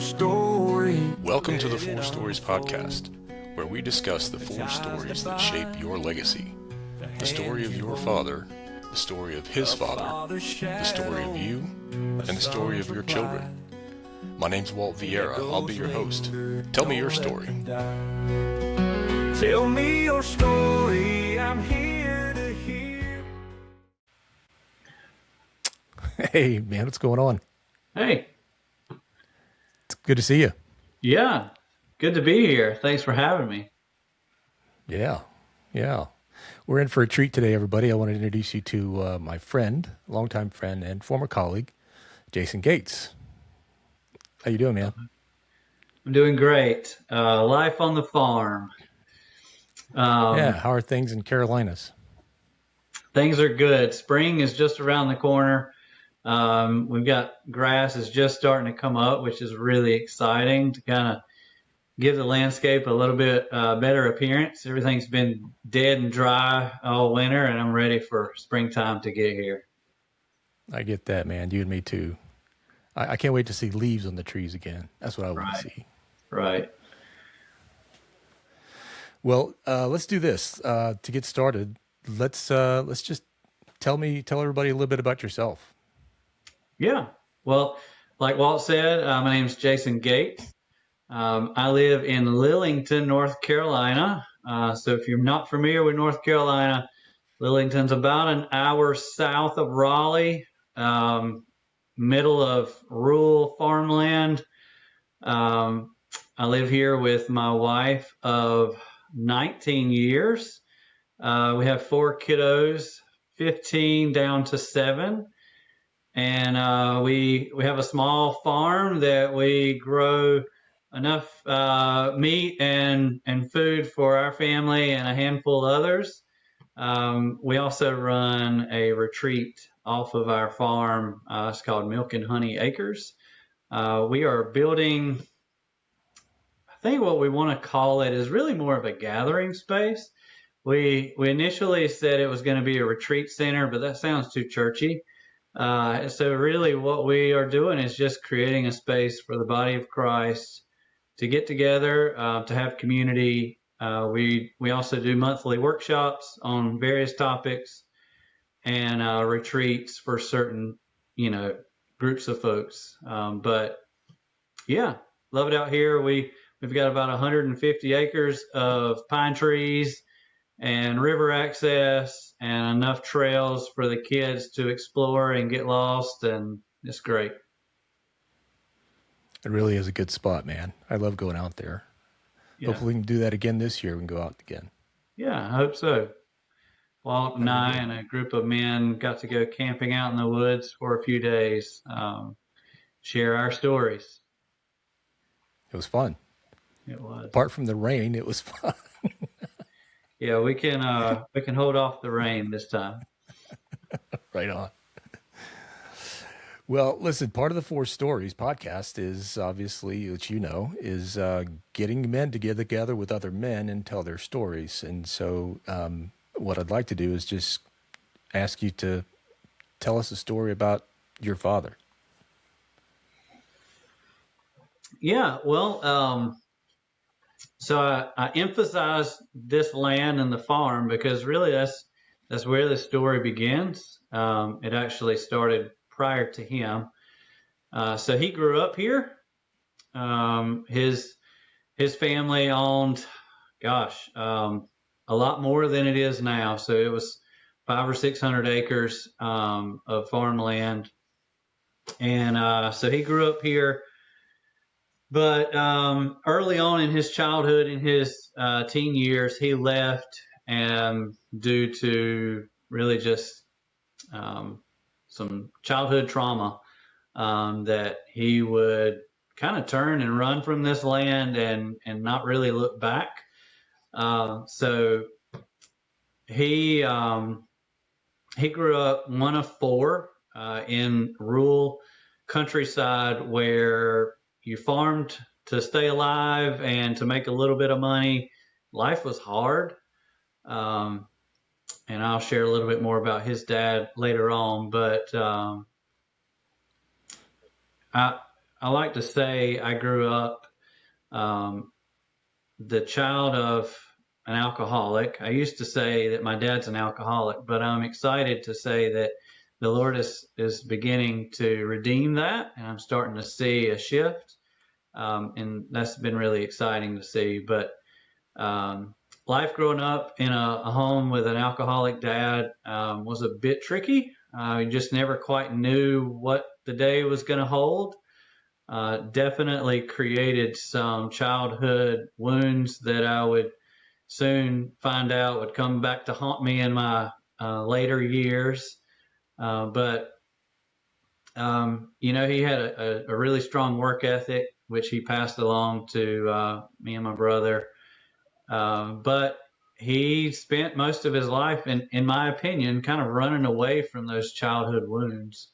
story. Welcome to the Four Stories podcast, where we discuss the four stories that shape your legacy. The story of your father, the story of his father, the story of you, and the story of your children. My name's Walt Vieira. I'll be your host. Tell me your story. Tell me your story. I'm here to hear. Hey, man, what's going on? Hey, It's good to see you. yeah, good to be here. Thanks for having me. Yeah. We're in for a treat today, everybody. I want to introduce you to my friend, longtime friend, and former colleague, Jason Gates. How you doing, man? I'm doing great. Life on the farm. Yeah. How are things in Carolinas? Things are good. Spring is just around the corner. We've got grass is just starting to come up, which is really exciting to kind of give the landscape a little bit better appearance. Everything's been dead and dry all winter, and I'm ready for springtime to get here. I get that, man. You and me too. I can't wait to see leaves on the trees again. That's what I want to see. Right. Well, let's do this. To get started, let's just tell everybody a little bit about yourself. Yeah. Well, like Walt said, my name's Jason Gates. I live in Lillington, North Carolina. So if you're not familiar with North Carolina, Lillington's about an hour south of Raleigh, middle of rural farmland. I live here with my wife of 19 years. We have 4 kiddos, 15 down to 7. And we have a small farm that we grow enough meat and food for our family and a handful of others. We also run a retreat off of our farm. It's called Milk and Honey Acres. We are building, I think what we want to call it is really more of a gathering space. We initially said it was going to be a retreat center, but that sounds too churchy. So really what we are doing is just creating a space for the body of Christ to get together, to have community. We also do monthly workshops on various topics and retreats for certain, groups of folks. But yeah, love it out here. We've got about 150 acres of pine trees and river access and enough trails for the kids to explore and get lost, and it's great. It really is a good spot, man. I love going out there. Yeah. Hopefully we can do that again this year. We can go out again. Yeah, I hope so. Walt and I and a group of men got to go camping out in the woods for a few days, share our stories. It was fun. It was. Apart from the rain, it was fun. Yeah, we can hold off the rain this time. Right on. Well, listen, part of the Four Stories podcast is obviously, which is getting men to get together with other men and tell their stories. And so what I'd like to do is just ask you to tell us a story about your father. Yeah, well, so I emphasize this land and the farm because really that's where the story begins. It actually started prior to him. So he grew up here. His family owned, a lot more than it is now. So it was 500 or 600 acres of farmland, and so he grew up here. But early on in his childhood, in his teen years, he left due to really just some childhood trauma that he would kind of turn and run from this land and not really look back. So he grew up one of 4 in rural countryside where you farmed to stay alive and to make a little bit of money. Life was hard. And I'll share a little bit more about his dad later on. But I I like to say I grew up the child of an alcoholic. I used to say that my dad's an alcoholic, but I'm excited to say that the Lord is beginning to redeem that, and I'm starting to see a shift, and that's been really exciting to see. But life growing up in a home with an alcoholic dad was a bit tricky. You just never quite knew what the day was going to hold. Definitely created some childhood wounds that I would soon find out would come back to haunt me in my later years. But he had a really strong work ethic, which he passed along to me and my brother. But he spent most of his life, in my opinion, kind of running away from those childhood wounds.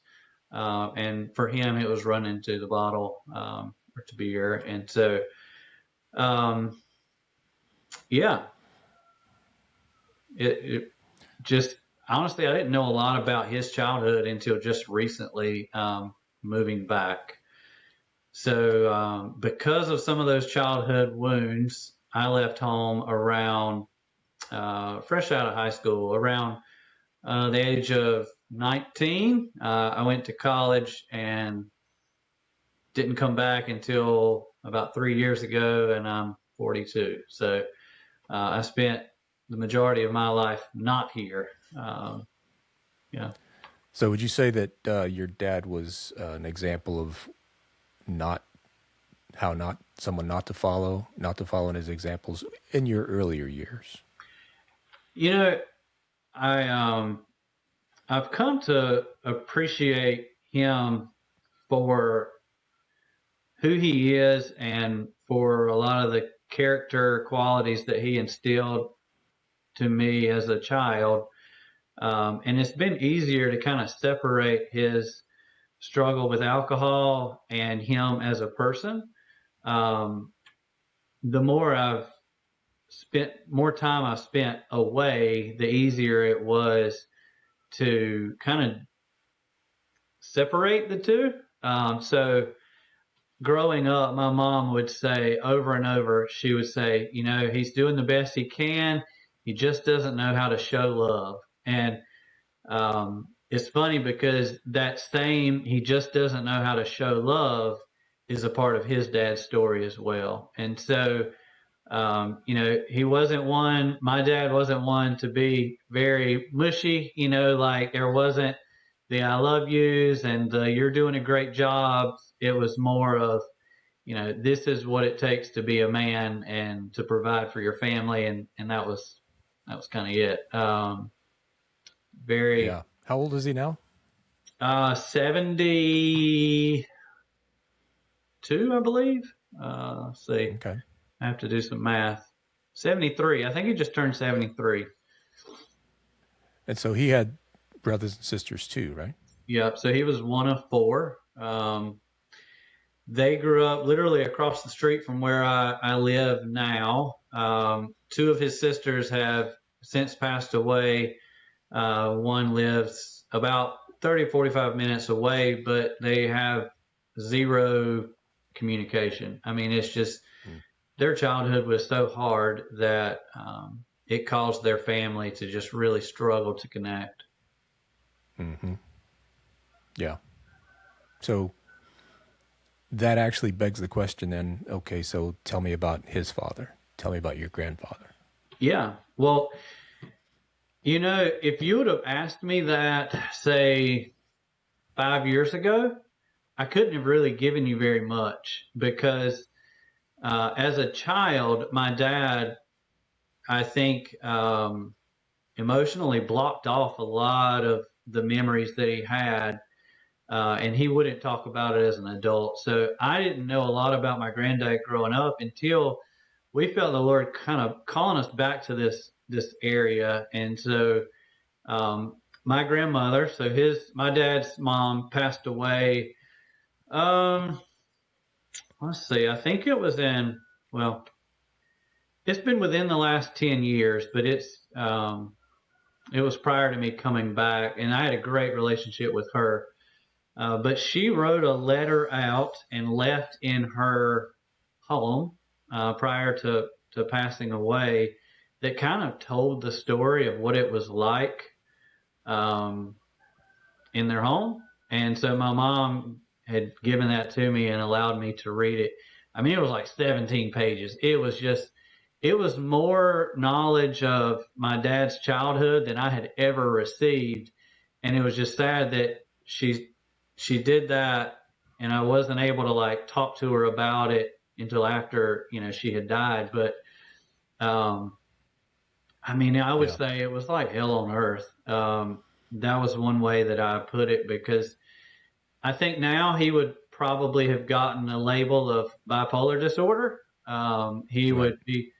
And for him, it was running to the bottle or to beer. And so, yeah, it just honestly, I didn't know a lot about his childhood until just recently moving back. So, because of some of those childhood wounds, I left home around fresh out of high school, around the age of 19. I went to college and didn't come back until about 3 years ago, and I'm 42. So I spent the majority of my life not here. Yeah. So would you say that your dad was an example of not someone not to follow in his examples in your earlier years? You know, I've come to appreciate him for who he is and for a lot of the character qualities that he instilled to me as a child. And it's been easier to kind of separate his struggle with alcohol and him as a person. The more time I've spent away, the easier it was to kind of separate the two. So growing up, my mom would say over and over, she would say, he's doing the best he can. He just doesn't know how to show love. And it's funny because that same, he just doesn't know how to show love, is a part of his dad's story as well. And so, my dad wasn't one to be very mushy, like there wasn't the I love yous and the you're doing a great job. It was more of, this is what it takes to be a man and to provide for your family. And that was kind of it. Very, Yeah. How old is he now? 72, I believe. Let's see. Okay. I have to do some math. 73. I think he just turned 73. And so he had brothers and sisters too, right? Yep. So he was one of four. They grew up literally across the street from where I live now. Two of his sisters have since passed away. One lives about 30, 45 minutes away, but they have zero communication. I mean, it's just their childhood was so hard that it caused their family to just really struggle to connect. Mm-hmm. Yeah. So that actually begs the question then, okay, so tell me about his father. Tell me about your grandfather. Yeah. Well, if you would have asked me that, say, 5 years ago, I couldn't have really given you very much because as a child, my dad, I think, emotionally blocked off a lot of the memories that he had, and he wouldn't talk about it as an adult. So I didn't know a lot about my granddad growing up until we felt the Lord kind of calling us back to this area. And so my grandmother, so my dad's mom passed away. Let's see, I think it was it's been within the last 10 years, but it was prior to me coming back, and I had a great relationship with her. But she wrote a letter out and left in her home prior to passing away that kind of told the story of what it was like um, in their home. And so my mom had given that to me and allowed me to read it. I mean, it was like 17 pages. It was more knowledge of my dad's childhood than I had ever received. And it was just sad that she did that and I wasn't able to like talk to her about it until after, she had died. But, I mean, I would Yeah. say it was like hell on earth. That was one way that I put it because I think now he would probably have gotten a label of bipolar disorder. He Right. would be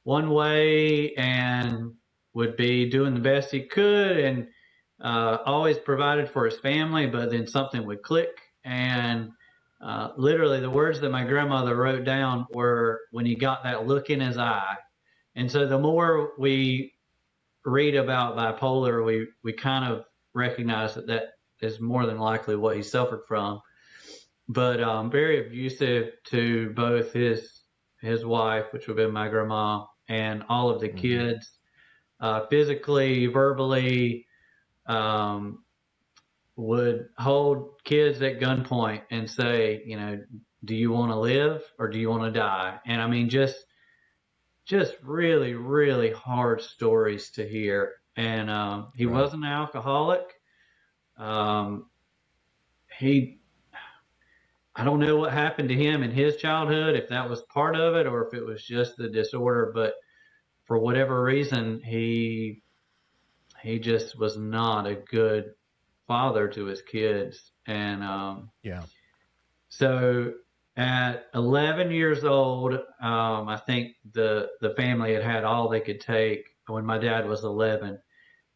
one way and would be doing the best he could and always provided for his family, but then something would click. And literally, the words that my grandmother wrote down were when he got that look in his eye. And so the more we read about bipolar, we kind of recognize that is more than likely what he suffered from. But very abusive to both his wife, which would have been my grandma, and all of the kids, physically, verbally, um, would hold kids at gunpoint and say, do you want to live or do you want to die? And I mean, just really, really hard stories to hear. And he Right. was an alcoholic. Um, he, I don't know what happened to him in his childhood, if that was part of it or if it was just the disorder. But for whatever reason, he just was not a good father to his kids. And Yeah. so at 11 years old, I think the family had all they could take when my dad was 11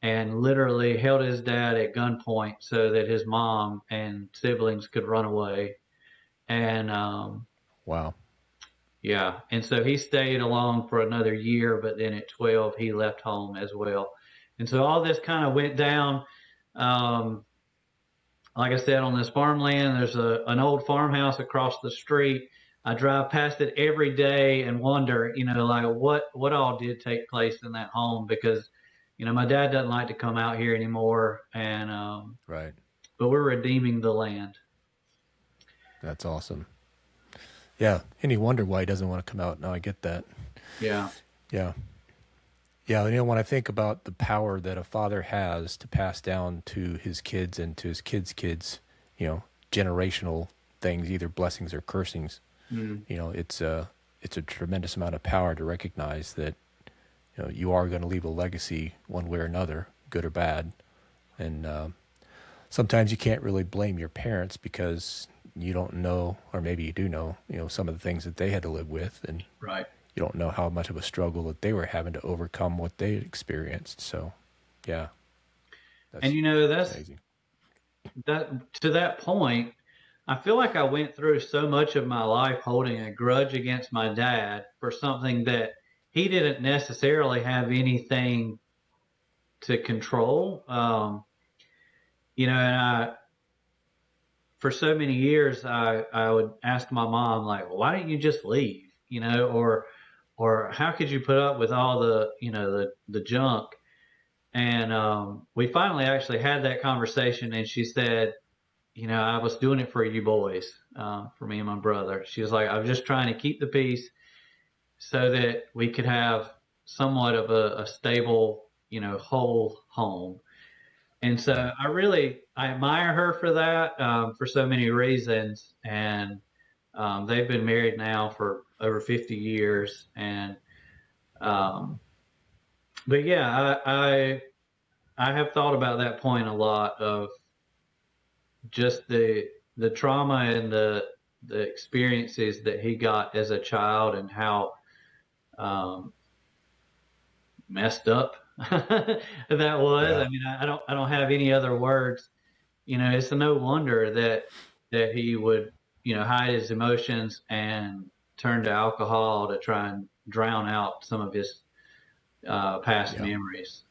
and literally held his dad at gunpoint so that his mom and siblings could run away. And Wow. yeah, and so he stayed along for another year, but then at 12, he left home as well. And so all this kind of went down. Um, like I said, on this farmland, there's an old farmhouse across the street. I drive past it every day and wonder, like what all did take place in that home because, my dad doesn't like to come out here anymore, and Right. but we're redeeming the land. That's awesome. Yeah. And you wonder why he doesn't want to come out. Now I get that. Yeah, Yeah. Yeah. When I think about the power that a father has to pass down to his kids and to his kids' kids, generational things, either blessings or cursings, it's a tremendous amount of power to recognize that, you are going to leave a legacy one way or another, good or bad. And sometimes you can't really blame your parents because you don't know, or maybe you do know, some of the things that they had to live with, and right. you don't know how much of a struggle that they were having to overcome what they experienced. So, yeah, that's And that's amazing. that to that point. I feel like I went through so much of my life holding a grudge against my dad for something that he didn't necessarily have anything to control. And for so many years, I would ask my mom, like, why didn't you just leave? Or how could you put up with all the junk? And we finally actually had that conversation, and she said, I was doing it for you boys, for me and my brother. She was like, I was just trying to keep the peace so that we could have somewhat of a stable, whole home. And so Right. I admire her for that, for so many reasons. And they've been married now for over 50 years. And, um, but yeah, I have thought about that point a lot of just the trauma and the experiences that he got as a child and how um, messed up that was. Yeah. I mean, I don't have any other words. It's no wonder that he would hide his emotions and turn to alcohol to try and drown out some of his past Yeah. memories.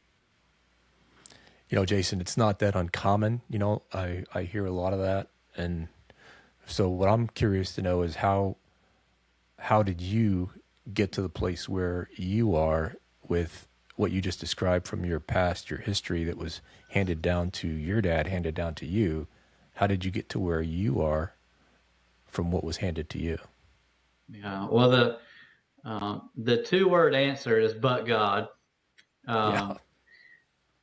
Jason, it's not that uncommon. I hear a lot of that And so what I'm curious to know is how did you get to the place where you are with what you just described from your past, your history that was handed down to your dad, handed down to you? How did you get to where you are from what was handed to you? Yeah. Well, the 2-word answer is "but God." Yeah.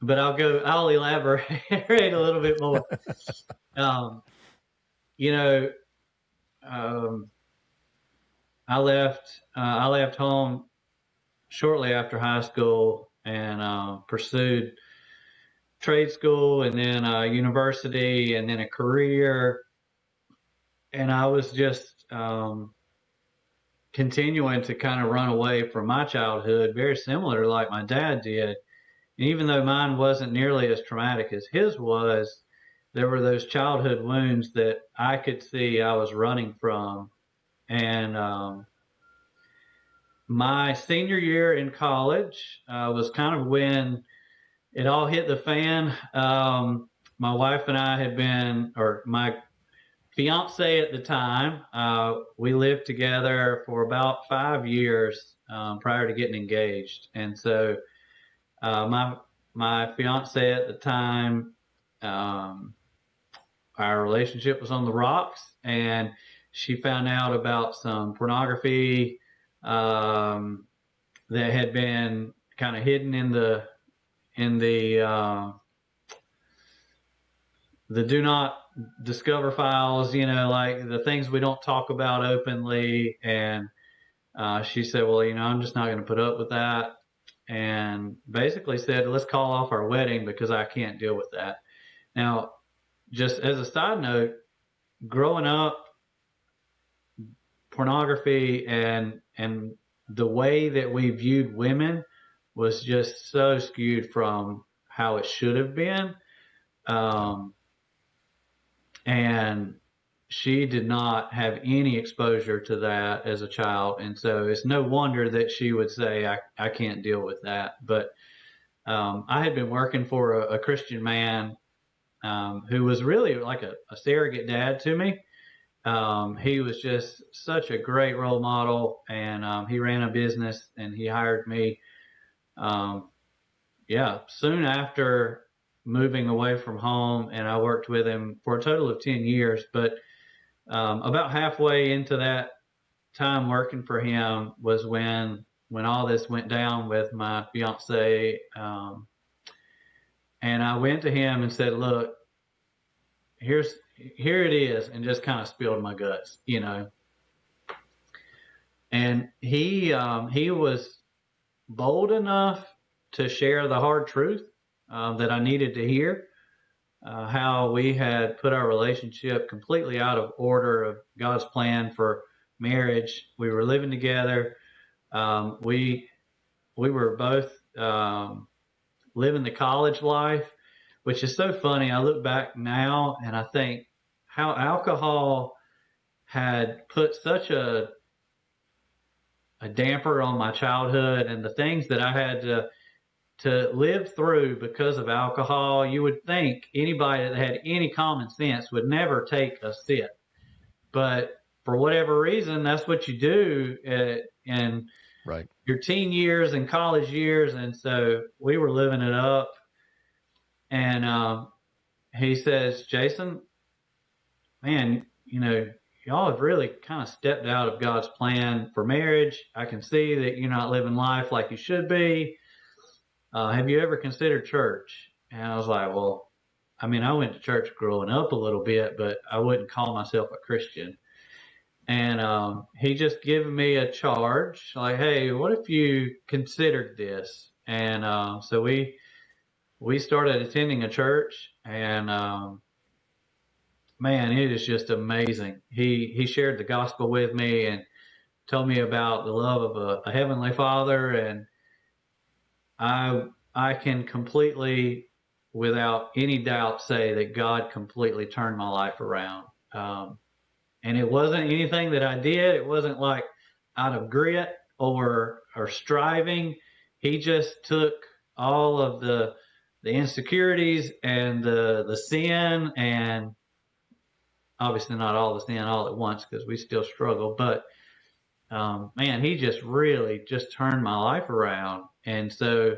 But I'll elaborate a little bit more. Um, you know, um, I left home shortly after high school and pursued trade school and then university and then a career. And I was just continuing to kind of run away from my childhood, very similar to like my dad did. And even though mine wasn't nearly as traumatic as his was, there were those childhood wounds that I could see I was running from. And my senior year in college was kind of when it all hit the fan. My wife and I had been, or my fiance at the time, we lived together for about 5 years prior to getting engaged. And so my fiance at the time, um, our relationship was on the rocks, and she found out about some pornography um, that had been kind of hidden in the do not discover files, like the things we don't talk about openly. And she said, well, I'm just not going to put up with that. And basically said, let's call off our wedding because I can't deal with that. Now, just as a side note, growing up, pornography and the way that we viewed women was just so skewed from how it should have been. And she did not have any exposure to that as a child. And so it's no wonder that she would say, I can't deal with that. But I had been working for a Christian man who was really like a surrogate dad to me. He was just such a great role model, and he ran a business and he hired me. Um, soon after moving away from home, and I worked with him for a total of 10 years. But about halfway into that time working for him was when all this went down with my fiance. And I went to him and said, look, here it is, and just kind of spilled my guts. And he was bold enough to share the hard truth that I needed to hear. How we had put our relationship completely out of order of God's plan for marriage. We were living together. We were both living the college life, which is so funny. I look back now and I think how alcohol had put such a damper on my childhood and the things that I had to live through because of alcohol. You would think anybody that had any common sense would never take a sip, but for whatever reason, that's what you do in Right. your teen years and college years. And so we were living it up. And he says, Jason, man, y'all have really kind of stepped out of God's plan for marriage. I can see that you're not living life like you should be. Have you ever considered church? And I was like, well, I mean, I went to church growing up a little bit, but I wouldn't call myself a Christian. And he just gave me a charge like, hey, what if you considered this? And so we started attending a church, and man, it is just amazing. He shared the gospel with me and told me about the love of a heavenly Father, and I can completely, without any doubt, say that God completely turned my life around. And it wasn't anything that I did. It wasn't like out of grit or striving. He just took all of the insecurities and the sin and obviously not all the sin all at once because we still struggle, but man, he just really just turned my life around. And so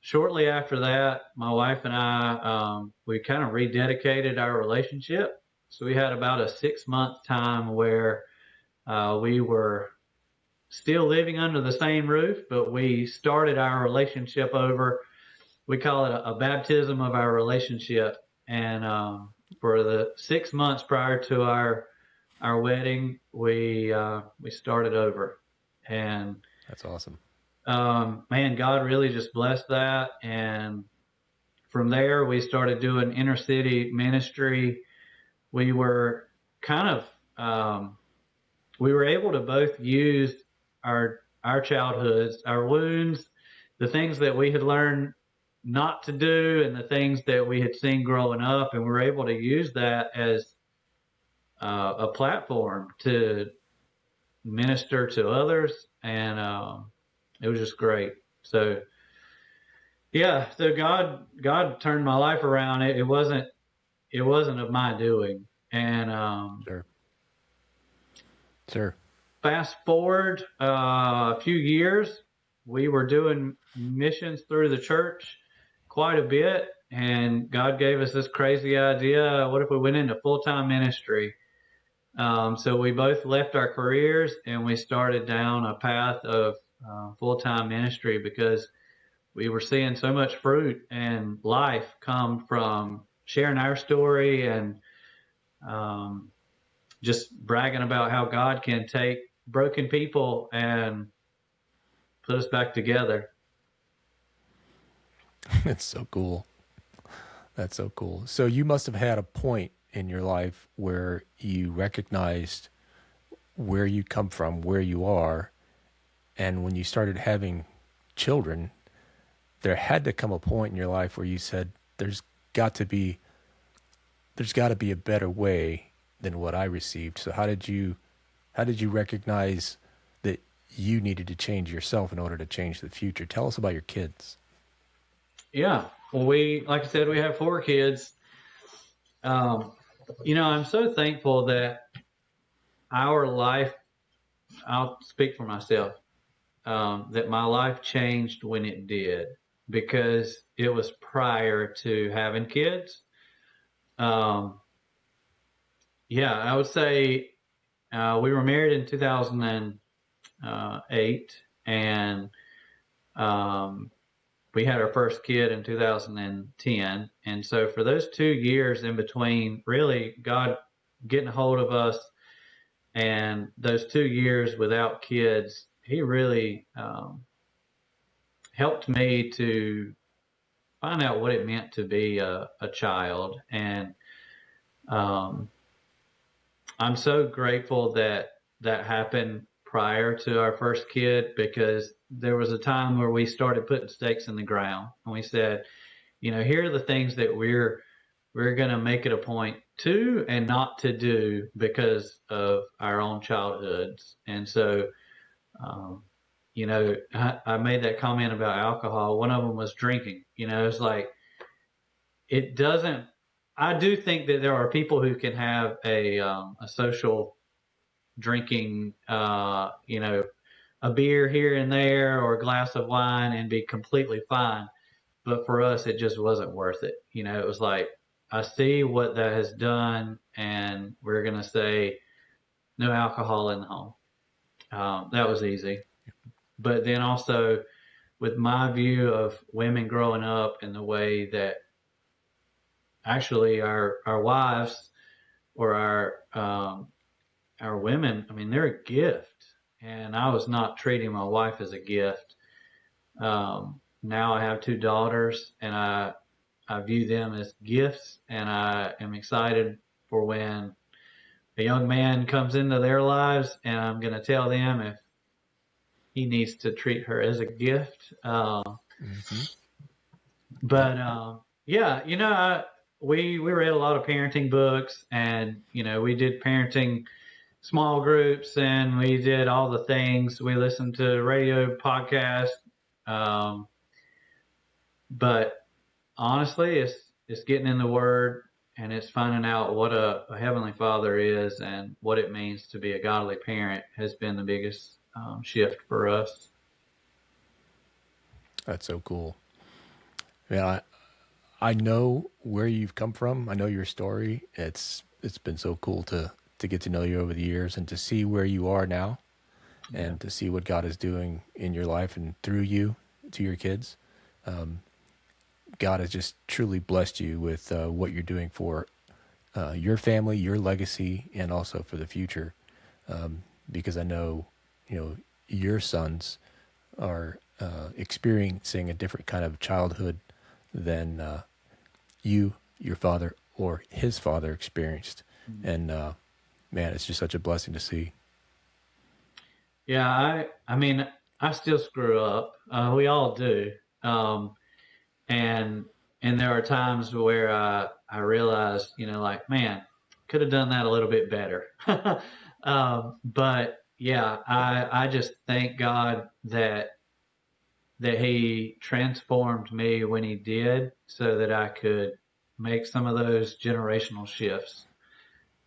shortly after that, my wife and I, we kind of rededicated our relationship. So we had about a 6-month time where we were still living under the same roof, but we started our relationship over. We call it a baptism of our relationship. And for the 6 months prior to our wedding, we started over. And That's awesome. man, God really just blessed that. And from there, we started doing inner city ministry. We were kind of we were able to both use our childhoods, our wounds, the things that we had learned not to do, and the things that we had seen growing up, and we were able to use that as a platform to minister to others, and it was just great. So yeah, so God turned my life around. It wasn't of my doing, and Sure. Sure. fast forward a few years, we were doing missions through the church quite a bit, and God gave us this crazy idea. What if we went into full-time ministry? So we both left our careers and we started down a path of full-time ministry because we were seeing so much fruit and life come from sharing our story and um, just bragging about how God can take broken people and put us back together. It's so cool. That's so cool. So you must have had a point in your life where you recognized where you come from, where you are, and when you started having children, there had to come a point in your life where you said, there's got to be a better way than what I received. So how did you recognize that you needed to change yourself in order to change the future? Tell us about your kids. Yeah. Well, like I said, we have 4 kids. I'm so thankful that our life, I'll speak for myself, that my life changed when it did, because it was prior to having kids. I would say we were married in 2008, and we had our first kid in 2010. And so for those 2 years in between, really God getting a hold of us, and those 2 years without kids, he really helped me to find out what it meant to be a child. And I'm so grateful that happened prior to our first kid, because there was a time where we started putting stakes in the ground, and we said, here are the things that we're going to make it a point to and not to do because of our own childhoods. And so, I made that comment about alcohol. One of them was drinking. It's like, it doesn't, I do think that there are people who can have a social drinking, a beer here and there or a glass of wine and be completely fine. But for us, it just wasn't worth it. It was like, I see what that has done, and we're going to say no alcohol in the home. That was easy. But then also, with my view of women growing up and the way that actually our wives or our women, I mean, they're a gift. And I was not treating my wife as a gift. Now I have 2 daughters, and I view them as gifts, and I am excited for when a young man comes into their lives, and I'm going to tell them if he needs to treat her as a gift. But we read a lot of parenting books, and we did parenting small groups, and we did all the things. We listened to radio podcasts, but honestly, it's getting in the Word and it's finding out what a heavenly father is and what it means to be a godly parent has been the biggest shift for us. That's so cool. Yeah, I know where you've come from. I know your story. It's been so cool to get to know you over the years and to see where you are now and to see what God is doing in your life and through you to your kids. God has just truly blessed you with what you're doing for your family, your legacy, and also for the future. Because I know, your sons are experiencing a different kind of childhood than you, your father, or his father experienced. And man, it's just such a blessing to see. Yeah, I mean, I still screw up. We all do. Um, and and there are times where I realize, like, man, could have done that a little bit better. But yeah, I just thank God that He transformed me when He did, so that I could make some of those generational shifts.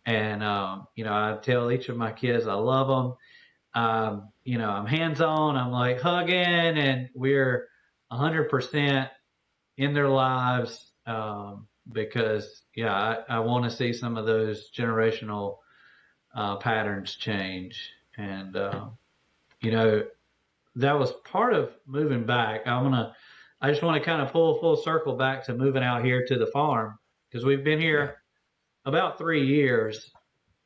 And I tell each of my kids I love them. I'm hands on. I'm like hugging, and we're 100% in their lives, because I want to see some of those generational patterns change. And that was part of moving back. I just want to kind of pull full circle back to moving out here to the farm, because we've been Yeah. here about 3 years.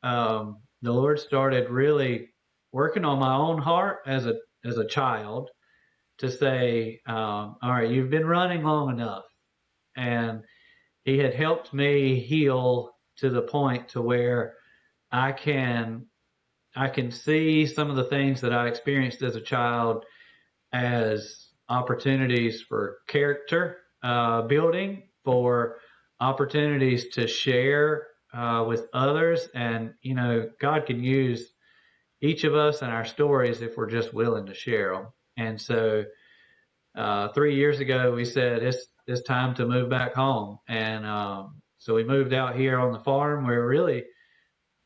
The Lord started really working on my own heart as a child to say, all right, you've been running long enough. And He had helped me heal to the point to where I can I can see some of the things that I experienced as a child as opportunities for character building, for opportunities to share with others. And, God can use each of us and our stories if we're just willing to share them. And so 3 years ago, we said it's time to move back home. And so we moved out here on the farm where really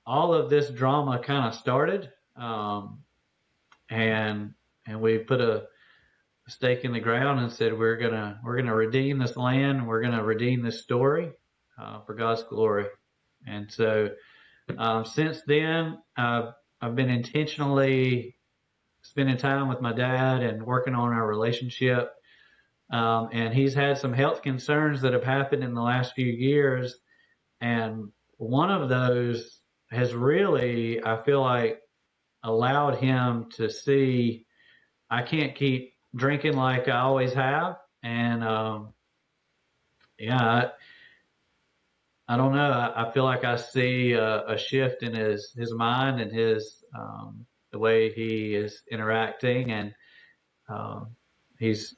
all of this drama kind of started. And we put a stake in the ground and said we're gonna redeem this land. We're gonna redeem this story for God's glory. And so since then, I've been intentionally spending time with my dad and working on our relationship. And he's had some health concerns that have happened in the last few years. And one of those has really, I feel like, allowed him to see I can't keep drinking like I always have. And yeah, I don't know. I feel like I see a shift in his mind and his the way he is interacting. And he's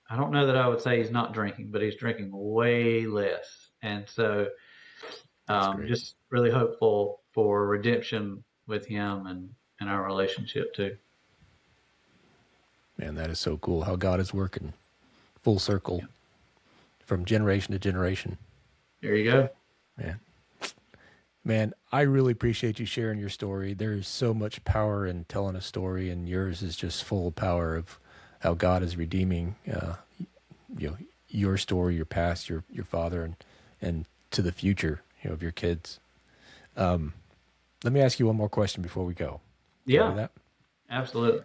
I don't know that I would say he's not drinking, but he's drinking way less. And so That's great. just really hopeful for redemption with him and our relationship too. Man, that is so cool how God is working full circle from generation to generation. There you go. Man, I really appreciate you sharing your story. There's so much power in telling a story, and yours is just full of power of how God is redeeming, your story, your past, your father, and to the future, of your kids. Let me ask you one more question before we go. Can I do Yeah, that? absolutely.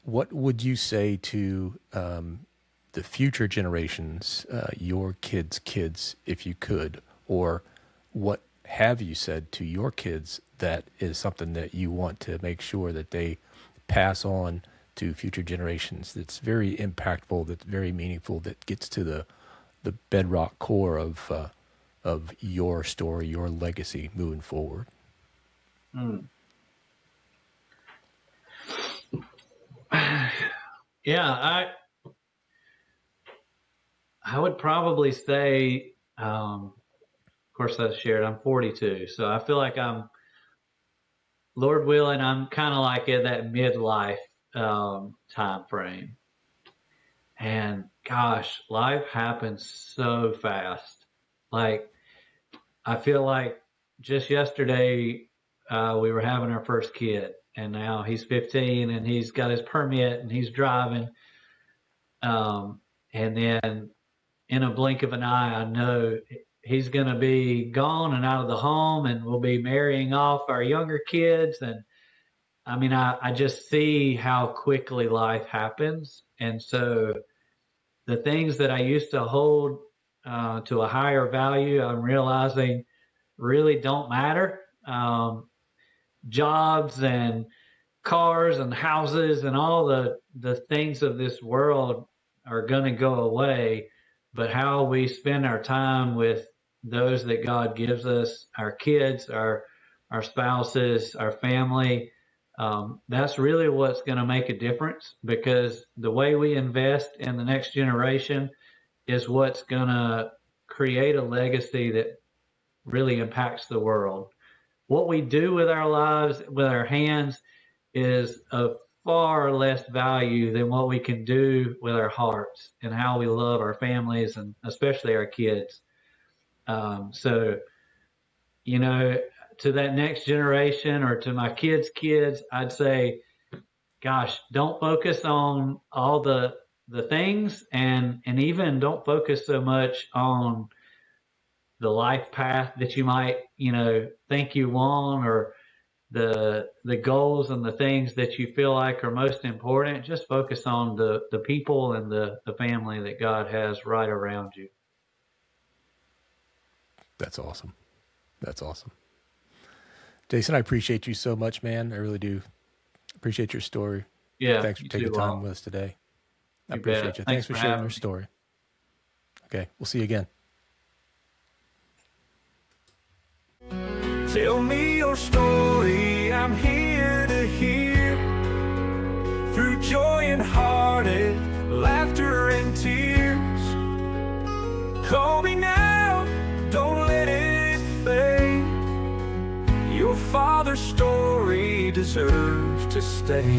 What would you say to the future generations, your kids, if you could, or what have you said to your kids that is something that you want to make sure that they pass on to future generations that's very impactful, that's very meaningful, that gets to the bedrock core of your story, your legacy moving forward? Hmm. Yeah, I would probably say, of course, I shared I'm 42, so I feel like Lord willing, I'm kind of like in that midlife time frame. And gosh, life happens so fast. Like, I feel like just yesterday we were having our first kid, and now he's 15 and he's got his permit and he's driving. And then in a blink of an eye, I know he's going to be gone and out of the home, and we'll be marrying off our younger kids. And I mean, I just see how quickly life happens. And so the things that I used to hold to a higher value, I'm realizing really don't matter. Jobs and cars and houses and all the things of this world are going to go away, but how we spend our time with those that God gives us, our kids, our spouses, our family, that's really what's going to make a difference, because the way we invest in the next generation is what's going to create a legacy that really impacts the world. What we do with our lives, with our hands, is of far less value than what we can do with our hearts and how we love our families and especially our kids. So, you know, to that next generation or to my kids' kids, I'd say, gosh, don't focus on all the things, and even don't focus so much on the life path that you might, you know, think you want, or the goals and the things that you feel like are most important. Just focus on the people and the family that God has right around you. That's awesome. That's awesome. Jason, I appreciate you so much, man. I really do. Appreciate your story. Yeah. Thanks for taking time with us today. I You appreciate bet. you. Thanks Thanks for for sharing having your me. story. Okay. We'll see you again. Tell me your story, I'm here to hear. Through joy and heartache, laughter and tears. Call me now, don't let it fade. Your father's story deserves to stay.